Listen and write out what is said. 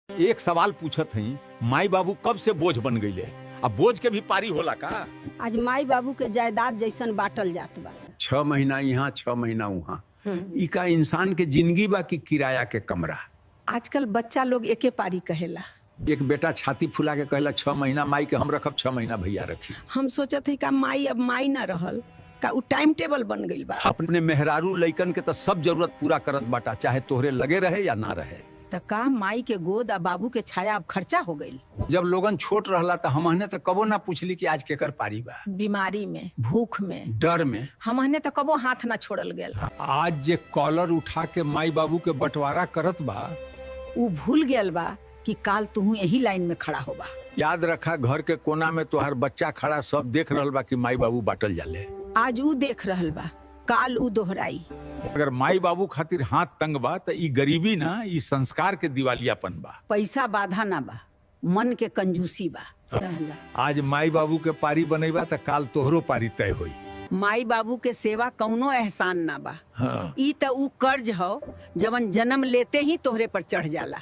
एक सवाल पूछत हई, माई बाबू कब से बोझ बन गईले? अब बोझ के भी पारी होला का? आज माई बाबू के जायदाद जैसन बांटल जात बा। 6 महीना यहाँ 6 महीना वहाँ। ई का इंसान के जिंदगी बा कि किराया के कमरा? आजकल बच्चा लोग एके पारी कहेला। एक बेटा छाती फुला के कहला 6 महीना माई के हम रखब, 6 महीना भैया रखी। हम सोचत हई का माई अब माई ना रहल का उ टाइम टेबल बन गईल बा। अपने मेहरारू लइकन के तो सब जरूरत पूरा करत बाटा, चाहे तोहरे लगे रहे या ना रहे। त का माई के गोद आ बाबू के छाया अब खर्चा हो गईल। जब लोगन छोट रहला तो हमने तो कबो ना पूछली कि आज केकर पारी बा। बीमारी में, भूख में, डर में हमने तो कबो हाथ ना छोड़ल गेल। आज जे कॉलर उठा के माई बाबू के बंटवारा करत बा, उ भूल गेल बा कि काल तू यही लाइन में खड़ा होबा। याद रखा घर के कोना में तोहार बच्चा खड़ा सब देख रहल बा कि माई बाबू बाटल जाले। आज उ देख रहल बा, काल उ दोहराई। अगर माई बाबू खातिर हाथ तंग बा तो ई गरीबी ना, ई संस्कार के दिवालियापन बा। पैसा बाधा ना बा, मन के कंजूसी बा। आज माई बाबू के पारी बनेबा तो काल तोहरो पारी तय होई। माई बाबू के सेवा कौनो एहसान ना बा। हाँ। ई त उ कर्ज हो जवन जन्म लेते ही तोहरे पर चढ़ जाला।